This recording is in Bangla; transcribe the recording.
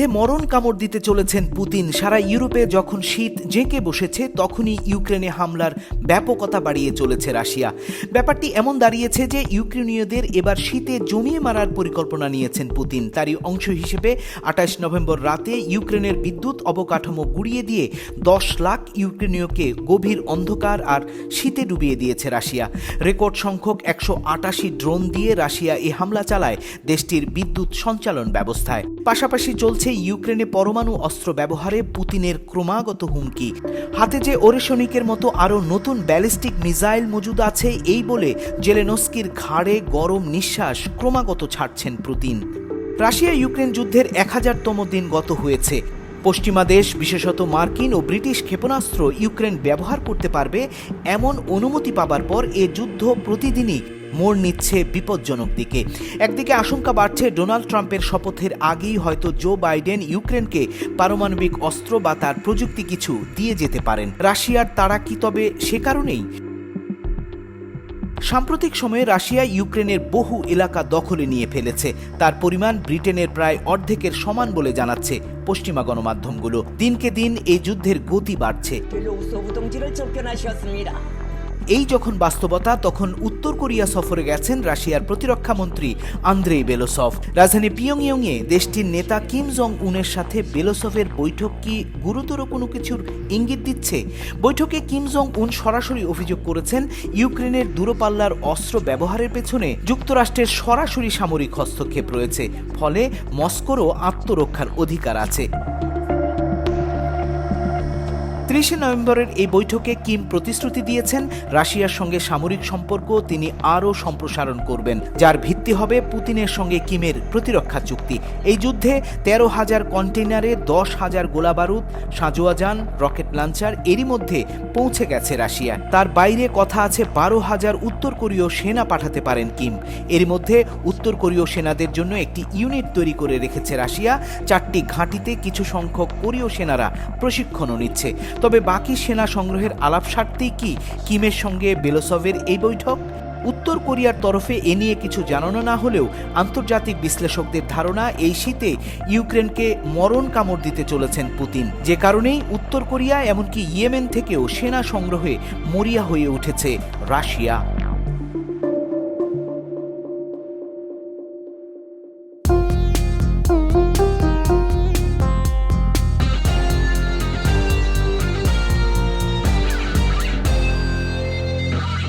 যুদ্ধে মরণ কামড় দিতে চলেছেন পুতিন। সারা ইউরোপে যখন শীত জেঁকে বসেছে তখনই ইউক্রেনে হামলার ব্যাপকতা বাড়িয়ে চলেছে রাশিয়া। ব্যাপারটি এমন দাঁড়িয়েছে যে ইউক্রেনীয়দের এবার শীতে জমিয়ে মারার পরিকল্পনা নিয়েছেন পুতিন। তারই অংশ হিসেবে 28 নভেম্বর রাতে ইউক্রেনের বিদ্যুৎ অবকাঠামো গুঁড়িয়ে দিয়ে 10 লাখ ইউক্রেনীয়কে গভীর অন্ধকার আর শীতে ডুবিয়ে দিয়েছে রাশিয়া। রেকর্ড সংখ্যক 188 ড্রোন দিয়ে রাশিয়া এই হামলা চালায় দেশটির বিদ্যুৎ সঞ্চালন ব্যবস্থায়। পাশাপাশি চলছে ইউক্রেনে পরমাণু অস্ত্র ব্যবহারে পুতিনের ক্রমাগত হুমকি। হাতে যে ওরেশনিকের মতো আরও নতুন ব্যালিস্টিক মিসাইল মজুদ আছে এই বলে জেলেনস্কির ঘাড়ে গরম নিঃশ্বাস ক্রমাগত ছাড়ছেন পুতিন। রাশিয়া ইউক্রেন যুদ্ধের 1000তম দিন গত হয়েছে। পশ্চিমা দেশ বিশেষত মার্কিন ও ব্রিটিশ ক্ষেপণাস্ত্র ইউক্রেন ব্যবহার করতে পারবে এমন অনুমতি পাবার পর এ যুদ্ধ প্রতিদিনই মোড় নিচ্ছে বিপজ্জনক দিকে। একদিকে আশঙ্কা বাড়ছে ডোনাল্ড ট্রাম্পের শপথের আগেই হয়তো জো বাইডেন ইউক্রেনকে পারমাণবিক অস্ত্র বা তার প্রযুক্তি কিছু দিয়ে যেতে পারেন। রাশিয়ার তাড়া কি তবে সে কারণেই? সাম্প্রতিক সময়ে রাশিয়া ইউক্রেনের বহু এলাকা দখলে নিয়ে ফেলেছে। তার পরিমাণ ব্রিটেনের প্রায় অর্ধেকের সমান বলে জানাচ্ছে পশ্চিমা গণমাধ্যমগুলো। দিনকে দিন এই যুদ্ধের গতি বাড়ছে। এই যখন বাস্তবতা, তখন উত্তর কোরিয়া সফরে গেছেন রাশিয়ার প্রতিরক্ষা মন্ত্রী আন্দ্রেই বেলোসভ। রাজধানী পিয়ংইয়ংয়ে দেশটির নেতা কিম জং উনের সাথে বেলোসভের বৈঠক কি গুরুতর কোনো কিছুর ইঙ্গিত দিচ্ছে? বৈঠকে কিম জং উন সরাসরি অভিযোগ করেছেন ইউক্রেনের দূরপাল্লার অস্ত্র ব্যবহারের পেছনে যুক্তরাষ্ট্রের সরাসরি সামরিক হস্তক্ষেপ রয়েছে, ফলে মস্কোরও আত্মরক্ষার অধিকার আছে। 30 নভেম্বরের এই বৈঠকে কিম প্রতিশ্রুতি দিয়েছেন রাশিয়ার সঙ্গে সামরিক সম্পর্ক তিনি আরও সম্প্রসারণ করবেন, যার ভিত্তি হবে পুতিনের সঙ্গে কিমের প্রতিরক্ষা চুক্তি। এই যুদ্ধে 13,000 কন্টেইনারে 10,000 গোলাবারুদ, সাঁজোয়া যান, রকেট লঞ্চার এরই মধ্যে পৌঁছে গেছে রাশিয়া। তার বাইরে কথা আছে 12,000 উত্তর কোরীয় সেনা পাঠাতে পারেন কিম। এর মধ্যে উত্তর কোরীয় সেনাদের জন্য একটি ইউনিট তৈরি করে রেখেছে রাশিয়া। 4টি ঘাঁটিতে কিছু সংখ্যক কোরীয় সেনারা প্রশিক্ষণও নিচ্ছে। তবে বাকি সেনা সংগ্রহের আলাপ সারতেই কি কিমের সঙ্গে বেলোসভের এই বৈঠক? উত্তর কোরিয়ার তরফে এ নিয়ে কিছু জানানো না হলেও আন্তর্জাতিক বিশ্লেষকদের ধারণা এই শীতে ইউক্রেনকে মরণ কামড় দিতে চলেছেন পুতিন। যে কারণেই উত্তর কোরিয়া এমনকি ইয়েমেন থেকেও সেনা সংগ্রহে মরিয়া হয়ে উঠেছে রাশিয়া।